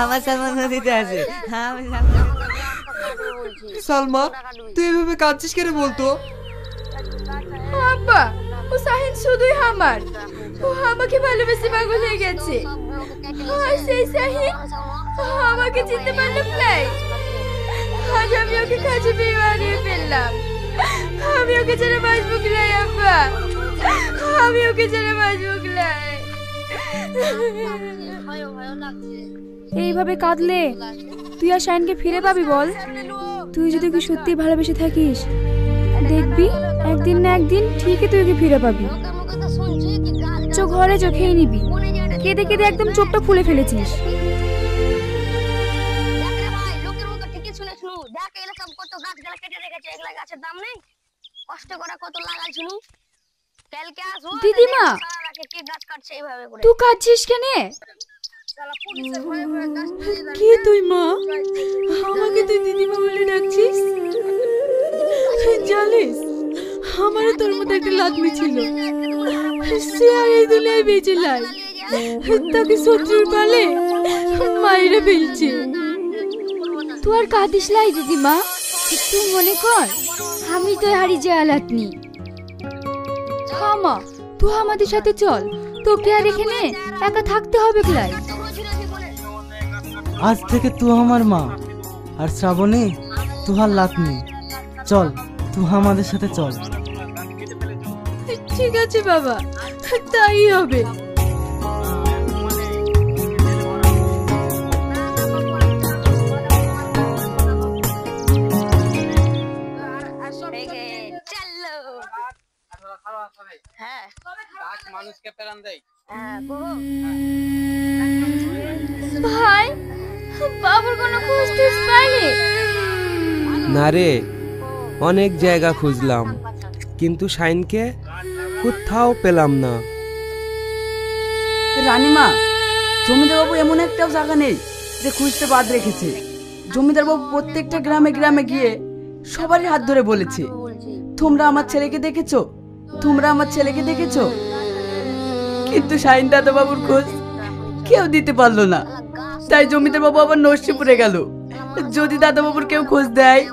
আমার সালমা নদীতে আছে। সালমা তুই এভাবে কাঁদছিস কেন বলতো? আব্বা ও শাহিন শুধুই আমার, ও আমাকে ভালোবেসে পাগল হয়ে গেছে। আর সেই শাহিন আমাকে চিনতে পারলো প্লাই। আজ আমি ওকে কাছে পেয়ে হারিয়ে ফেললাম। আমি ওকে ছেড়ে বাঁচবো কিলাই আব্বা, আমি ওকে ছেড়ে বাঁচবো কিলাই। এইভাবে কাঁদলে তুই আর শাইনকে ফিরে পাবি বল? তুই যদি ওকে সত্যি ভালোবেসে থাকিস দেখবি একদিন না একদিন ঠিকই তুই ওকে ফিরে পাবি। চো ঘরে চো খেয়ে নিবি, কেঁদে কেঁদে একদম চোখটা ফুলে ফেলেছিস। দিদিমা তুই কাঁদছিস কেন? কে তুই মা? আমাকে তুই দিদিমা বলে ডাকছিস? জানিস আমারও তোর মতো একটা লাদমি ছিল, সে আর এই দুনিয়ায় বেঁচে নাই, তাকে শত্রুর পালে মায়েরা ফেলছে। তুই আর কাঁদিস লাই দিদিমা, তুই মনে কর আমি তো হারিয়ে যে আলাতনি। মা তুই আমাদের সাথে চল, তোকে আর এখানে একা থাকতে হবে ক্লাই। আজ থেকে তুই আমার মা আর শ্রাবণী তুহার লাতনি। চল তুই আমাদের সাথে চল। ঠিক আছে বাবা, তাই হবে। ভাই বাবুর কোনো খোঁজ টোজ পাইনি? না রে, অনেক জায়গা খুঁজলাম কিন্তু শাইনকে কোথাও পেলাম না। রানীমা, জমিদার বাবু এমন একটাও জায়গা নেই যে খুঁজতে বাদ রেখেছে। জমিদার বাবু প্রত্যেকটা গ্রামে গ্রামে গিয়ে সবারই হাত ধরে বলেছে, তোমরা আমার ছেলেকে দেখেছো, তোমরা আমার ছেলেকে দেখেছো। কিন্তু শাহিন দাদা বাবুর খোঁজ কেউ দিতে পারলো না। তাই জমিদার বাবু আবার নরসিংপুরে গেল। যদি দাদা বাবুর কেউ খোঁজ দেয়।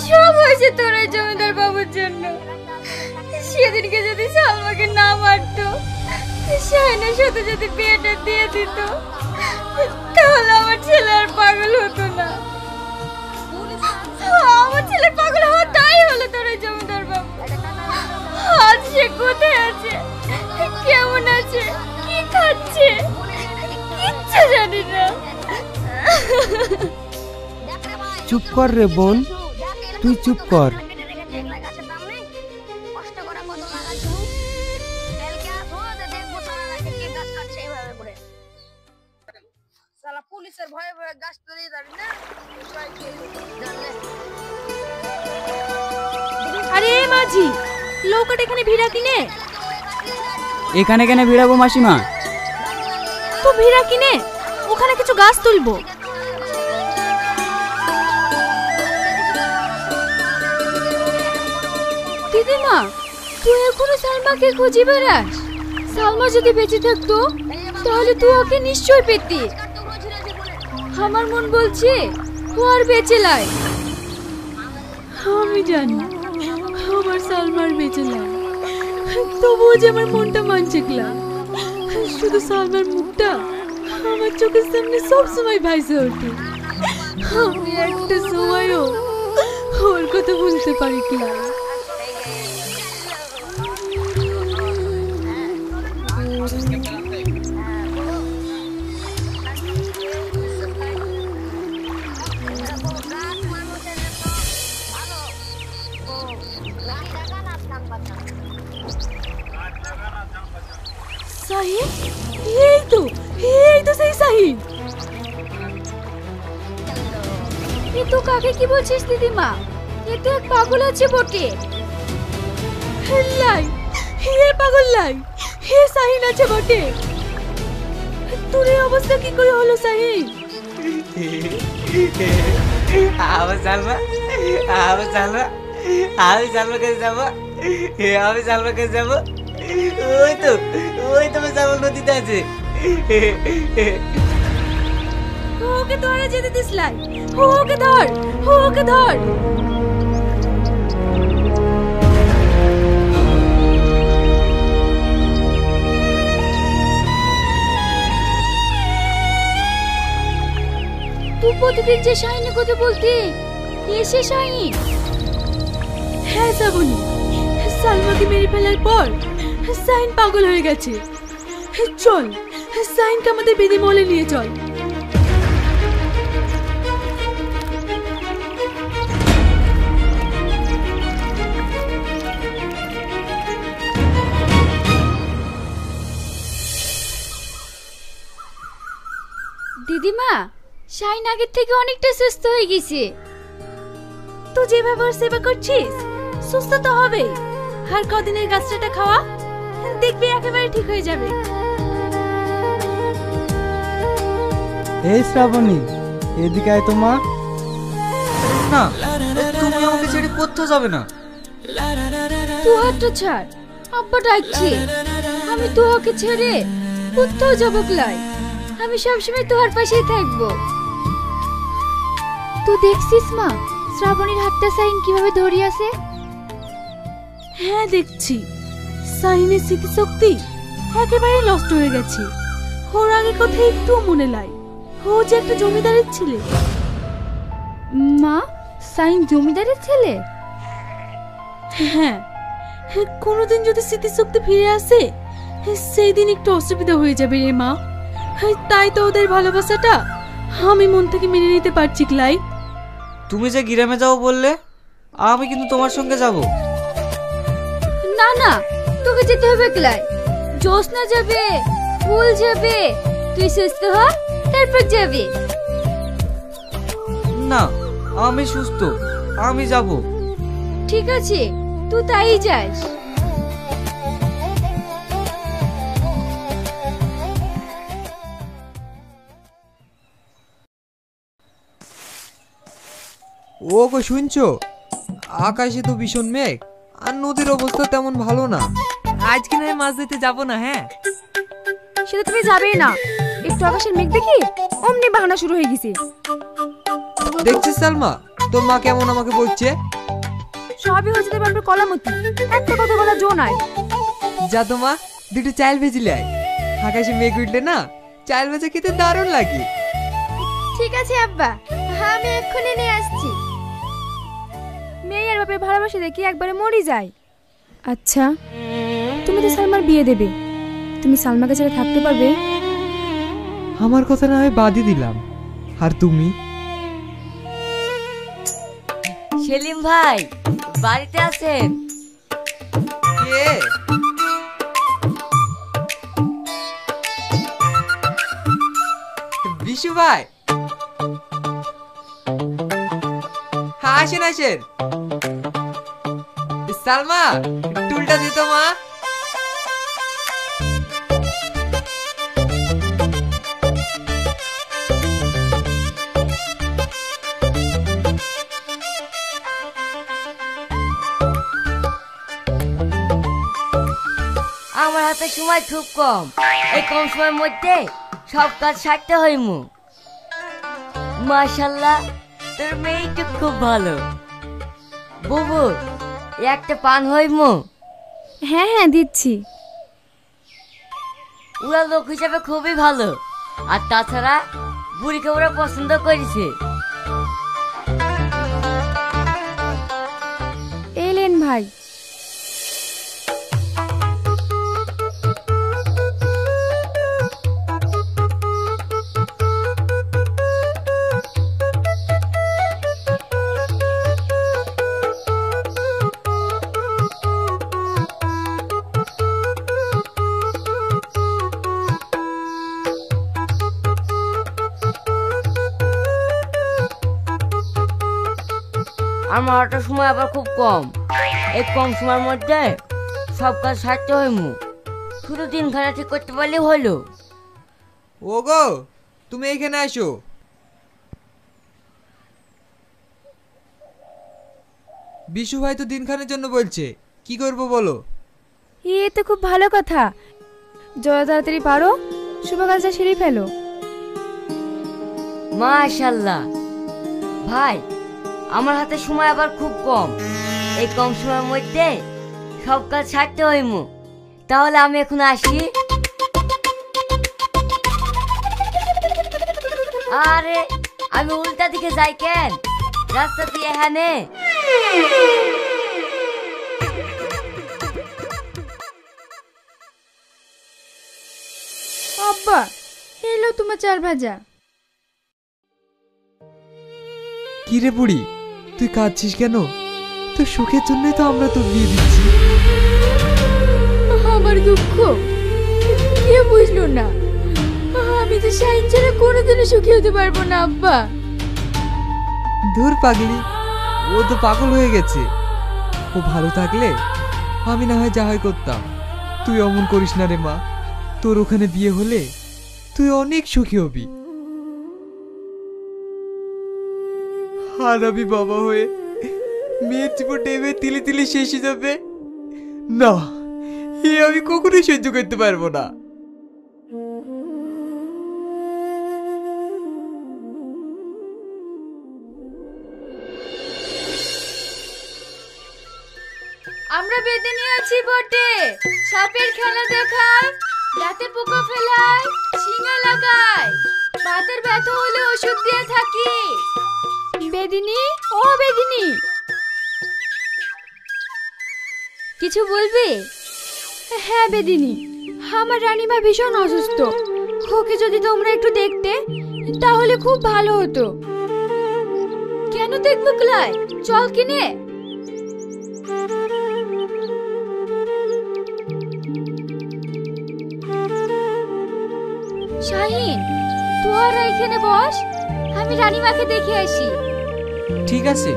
সব হয়েছে তোর ওই জমিদার বাবুর জন্য। সেদিনকে যদি সালমাকে না মারতো, শাহিনের সাথে যদি বিয়েটা দিয়ে দিত, তাহলে আমার ছেলে আর পাগল হতো না। আমার ছেলে পাগল হওয়া তাই হলো তোর ওই জমিদার বাবু। আজ সে কোথায় আছে, কেমন আছে, কি খাচ্ছে, কিচ্ছু জানি না। চুপ কর রে বোন, তুই চুপ কর। আরে মাঝি, লৌকাটা এখানে ভিড়া কিনে? এখানে কেন ভিড়াবো মাসিমা? তো ভিড়া কিনে ওখানে কিছু গাছ তুলবো। দিদিমা তুই এখনো সালমাকে খুঁজে বেড়াস? সালমা যদি বেঁচে থাকতো তাহলে তুই ওকে নিশ্চয় পেতি। আমার মন বলছে ও আর বেঁচে লাই। আমি জানি আমার সালমার বেঁচে নাই, তবুও যে আমার মনটা মানছে ক্লা। শুধু সালমার মুখটা আমার চোখের সামনে সব সময় ভাইসে ওঠে। আমি একটা সময়ও ওর কথা বলতে পারি ক্লা। সাহিন, এই তো সেই সাহিন। এ তো কাকে কি বলছিস দিদিমা? এ তো এক পাগল আছে বটে। লাই, হে পাগল লাই, হে সাহিন আছে বটে। তোর এই অবস্থা কি করে হলো সাহিন? আমি সালমার কাছে যাবো। ওই তো শ্রাবণ নদীতে আছে। ওকে ধরে যেতে দিস লাই, ওকে ধর, ওকে ধর। তুই প্রতিদিন যে শাহিনের কথা বলতি, এসে শাহিন? হ্যাঁ শ্রাবণী, সালমাকে মেরে ফেলার পর শাহিন পাগল হয়ে গেছে। চল, শাহিনকে আমাদের বেদে মলে নিয়ে চল। দিদিমা, শাহিন আগের থেকে অনেকটা সুস্থ হয়ে গেছে। তুই যেভাবে ওর সেবা করছিস সুস্থ তো হবে। আর কদিনের গাছটা খাওয়া, দেখবি একেবারে ঠিক হয়ে যাবে। এই শ্রাবণী, এদিকে আয় তো মা। না, তুমি আমাকে ছেড়ে কোথাও যাবে না। তুই হাতটা ছাড়, আব্বা ডাকছে। আমি তোহাকে ছেড়ে কোথাও যাবো ক্লাই? আমি সবসময় তোহার পাশেই থাকবো। তুই দেখছিস মা, শ্রাবণীর হাতটা শাহিন কিভাবে ধরিয়ে আছে? হ্যাঁ দেখছি, শাহিনের স্মৃতিশক্তি একেবারে নষ্ট হয়ে গেছে। ওর আগে কথা একটু মনে লাই, ও যে একটা জমিদারের ছেলে। মা, শাহিন জমিদারের ছেলে? হ্যাঁ, কোনোদিন যদি স্মৃতিশক্তি ফিরে আসে সেই দিন একটু অসুবিধা হয়ে যাবে রে মা। তাই তো ওদের ভালোবাসাটা আমি মন থেকে মেনে নিতে পারছি ক্লাই। তুমি যে গ্রামে যাও বললে, আমি কিন্তু তোমার সঙ্গে যাব। না না, তোকে যেতে হবে ক্লাই। জোসনা যাবে, ফুল যাবে, তুই সুস্থ হ, তারপর যাবে। না, আমি সুস্থ, আমি যাব। ঠিক আছে, তুই তাই যাস। ও গো, শুনছো? আকাশে তো ভীষণ মেঘ, আর নদীর অবস্থা তেমন ভালো না। আজকে নয় মাছ ধরতে যাবো না। হ্যাঁ, সেটা তুমি যাবেই না। একটু আকাশের মেঘ দেখি অমনি বাহানা শুরু হয়ে গেছে। দেখছিস সালমা, তোর মা কেমন আমাকে বলছে? সবই হয়ে যেতে পারবে কলামতি, একটা কথা বলা জো নাই। যা তো মা, দুটো চাল ভেজিলে আয়। আকাশে মেঘ উঠলে না, চাল ভেজা খেতে দারুণ লাগে। ঠিক আছে আব্বা, আমি এক্ষুনি নিয়ে আসছি। মেয়ে আর বাপের ভালোবাসা দেখি একবারে মরি যায়। আচ্ছা, তুমি তো সালমার বিয়ে দেবে, তুমি সালমাকে ছেড়ে থাকতে পারবে? আমার কথা না হয় বাদই দিলাম, আর তুমি? সেলিম ভাই বাড়িতে আছেন? কে? বিশু ভাই, হ্যাঁ আসেন আসেন। সালমা, টুলটা দিত মা। আমার হাতে সময় খুব কম, এই কম সময়ের মধ্যে সব কাজ সারতে হইমু। মাশাআল্লাহ, তোর মেয়েটা খুব ভালো। বুবু, একটা পান হইমু? হ্যাঁ হ্যাঁ দিচ্ছি। ওরা লোক হিসাবে খুবই ভালো, আর তাছাড়া বুড়িকে ওরা পছন্দ করেছে। এলেন ভাই। আমার একটা সময় আবার খুব কম, এই কম সময়ের মধ্যে সব কাজ সারতে হইমু। শুধু দিনখানা ঠিক করতে পারলে হলো। ও গো, তুমি এখানে আসো। বিশু ভাই তো দিনখানের জন্য বলছে, কি করব বলো? এ তো খুব ভালো কথা। যত তাড়াতাড়ি পারো শুভ কাজটা সেরে ফেলো। মাশাআল্লাহ ভাই, আমার হাতে সময় আবার খুব কম। এই কম সময়ের মধ্যে সব কাজ ছাড়তে হইমু। তাহলে আমি এখন আসি। আরে আমি উল্টা দিকে যাই কেন? রাস্তা দিয়ে এখানে। আব্বা, এলো তোমার চাল ভাজা। কি রে বুড়ি, তুই কাঁদছিস কেন? তোর সুখের জন্যই তো আমরা তোর বিয়ে দিচ্ছি। আমার দুঃখ কে বুঝলো না? আমি তো শাইন ছাড়া কোনোদিনও সুখী হতে পারবো না আব্বা। ধুর পাগলি, ও তো পাগল হয়ে গেছে। ও ভালো থাকলে আমি না হয় যা হয় করতাম। তুই অমন করিস না রে মা। তোর ওখানে বিয়ে হলে তুই অনেক সুখী হবি। আর আমি বাবা হয়ে মেয়ের জীবনটা এবার তিলে তিলে শেষ হয়ে যাবে না, এ আমি কখনোই সহ্য করতে পারবো না। আমরা বেঁধে নিয়ে আছি বটে, সাপের খেলা দেখায়, রাতে পোকা ফেলায়, শিঙা লাগায়, বাতের ব্যথা হলে ওষুধ দিয়ে থাকি। বেদিনী, ও বেদিনী, কিছু বলবে? হ্যাঁ বেদিনী, আমার রানীমা ভীষণ অসুস্থ। ওকে যদি তোমরা একটু দেখতে তাহলে খুব ভালো হতো। কেন দেখবো ক্লাই, চল কিনে। শাহিন, তোরা এখানে বস, আমি রানীমাকে দেখে আসি। ঠিক আছে।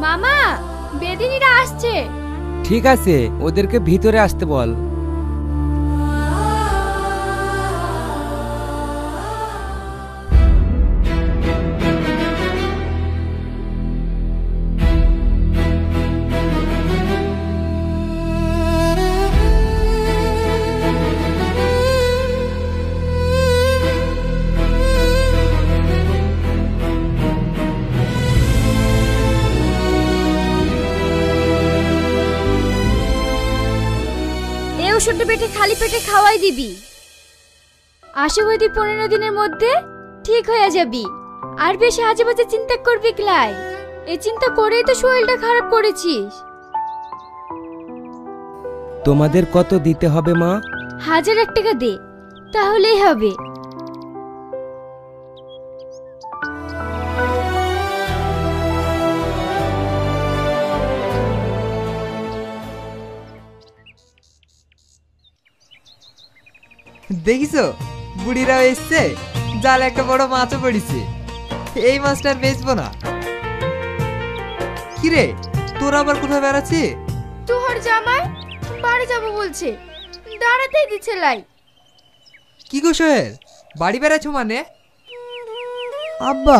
মামা, বেদিনীরা আসছে। ঠিক আছে, ওদেরকে ভিতরে আসতে বল। ওষুধটা পেটে খালি পেটে খাওয়াই দিবি। আশা করি 15 দিনের মধ্যে ঠিক হয়ে যাবি। আর বেশি আজে বাজে চিন্তা করবি ক্লাই। এই চিন্তা করেই তো শরীরটা খারাপ করেছিস। তোমাদের কত দিতে হবে মা? 1001 টাকা দে, তাহলেই হবে। দেখিছো, বুড়িরাও এসছে, জাল একটা বড় মাছও পড়েছে। এই মাছটা আর বেচবো না। কিরে, তোর আবার কোথায় বেড়াচ্ছি? তোর জামাই বাড়ি যাবো বলছে, দাঁড়াতেই দিচ্ছে লাই। কি গো সোহেল, বাড়ি বেড়াচ্ছ মানে? আব্বা,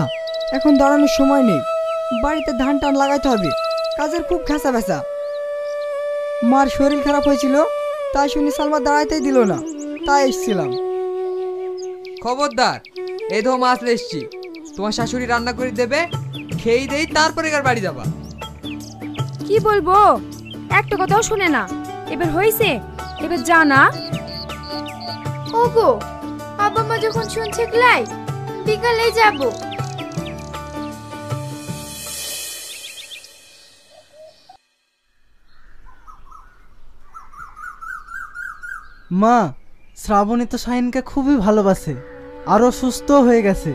এখন দাঁড়ানোর সময় নেই, বাড়িতে ধান টান লাগাইতে হবে। কাজের খুব ঘাসা ভেসা। মার শরীর খারাপ হয়েছিল, তাই শুনি সালমা দাঁড়াইতেই দিল না, তাই এসেছিলাম। খবরদার, এই ধো মাছ লেসছি, তোমার শাশুড়ি রান্না করে দেবে, খেয়ে দেই, তারপরে এবার বাড়ি যাবা। কি বলবো, একটা কথাও শুনে না। এবার হইছে, এবার যা না। ওগো, আব্বা মা যখন শুনছে ক্লাই, বিকালেই যাবো। মা, শ্রাবণী তো শাহিনকে খুবই ভালোবাসে, আরো সুস্থ হয়ে গেছে।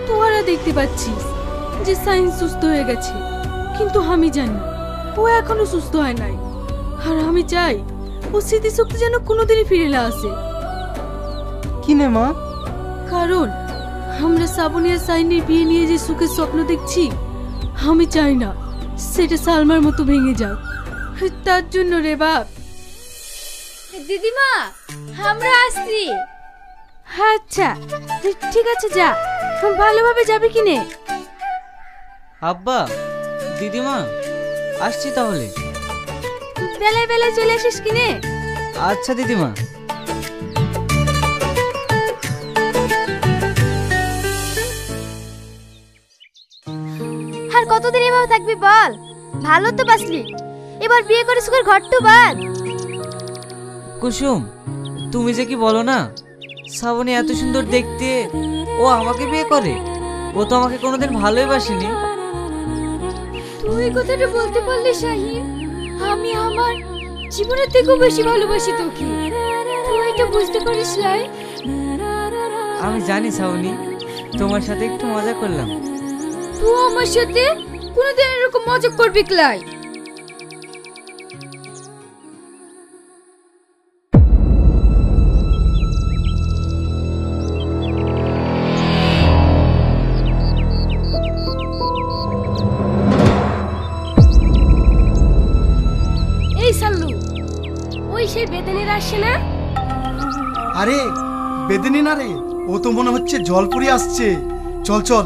তোরা দেখতে পাচ্ছিস যে সাইন্স সুস্থ হয়ে গেছে, কিন্তু আমি জানি ও এখনো সুস্থ হয় নাই। আর আমি চাই ও স্মৃতিশক্তি যেন কোনোদিনই ফিরে না আসে। কিনে মা? কারণ আমরা শ্রাবণী আর সাইনের বিয়ে নিয়ে যে সুখের স্বপ্ন দেখছি, আমি চাই না সেটা সালমার মতো ভেঙে যাক। তার জন্য রে বাপ। দিদিমা, আমরা আসছি। আচ্ছা ঠিক আছে, যা ভালোভাবে যাবে কিনে। আব্বা, দিদিমা, আসছি তাহলে। বেলায় বেলায় চলে আসিস কিনে। আচ্ছা দিদিমা। আর কতদিন এভাবে থাকবি বল? ভালো তো বাসলি, এবার বিয়ে করে সুখের ঘরটু বাদ। কুসুম, তুমি যে কি বলো না, শ্রাবণী এত সুন্দর দেখতে, ও আমাকে বিয়ে করে? ও তো আমাকে কোনোদিন ভালোই বাসেনি। তুই কথাটা বলতে পারলি শাহিন? আমি আমার জীবনের থেকেও বেশি ভালোবাসি তোকে। তুই এটা বুঝতে পারিস লাই? আমি জানি শ্রাবণী, তোমার সাথে একটু মজা করলাম। তুই আমার সাথে কোনোদিন এরকম মজা করবি ক্লাই? এই সাল্লু, ওই সেই বেদেনির আসছে না? আরে বেদিনী না রে, ও তো মনে হচ্ছে জলপুরি আসছে। চল চল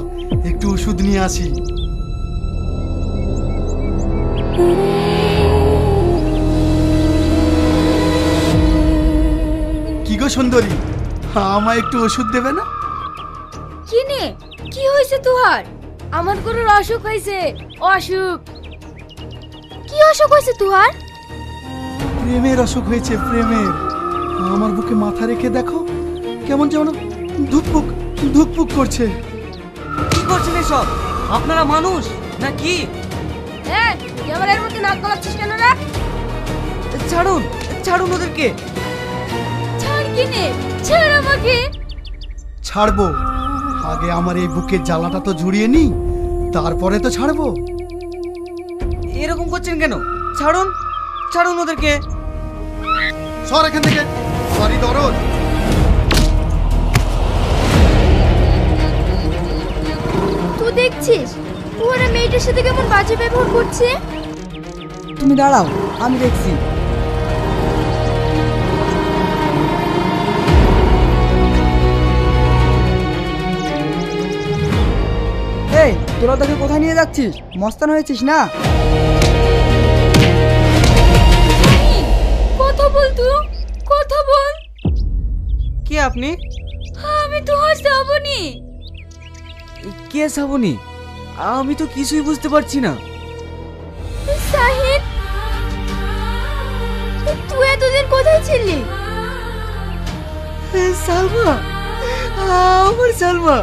একটু ওষুধ নিয়ে আসি। কি গো সুন্দরী, আমায় একটু ওষুধ দেবে না? কিনে কি হয়েছে তোহার? আমার গরুর অসুখ হয়েছে। অসুখ? কি অসুখ হয়েছে তোহার? প্রেমের অসুখ হয়েছে, প্রেমের। আমার বুকে মাথা রেখে দেখো, কেমন যেন ধুকপুক ধুকপুক করছে। কি করছেন এসব? আপনারা মানুষ নাকি? ক্যামেরার মধ্যে নাক গলাচ্ছিস কেন রে? ছাড়ুন, ছাড়ুন ওদেরকে। ছাড় কিনে, ছাড় আমাকে। ছাড়বো, আগে আমার এই বুকের জ্বালাটা তো জুড়িয়ে নি, তারপরে তো ছাড়বো। এরকম করছেন কেন? ছাড়ুন, ছাড়ুন ওদেরকে। সর এখান থেকে। সরি দরদ। তুই দেখছিস ওরা মেয়েটার সাথে কেমন বাজে ব্যবহার করছে? তুমি দাঁড়াও, আমি দেখছি। এই তোরা তাকে কোথায় নিয়ে যাচ্ছিস? মস্তান হয়েছিস না? কথা বল তুই, কথা বল। কে আপনি? আমি তোহার শ্রাবণী। কে শ্রাবণী? আমি তো কিছুই বুঝতে পারছি না। শাহিন, তুই এতদিন কোথায় ছিলি? সালমা, আমার সালমা।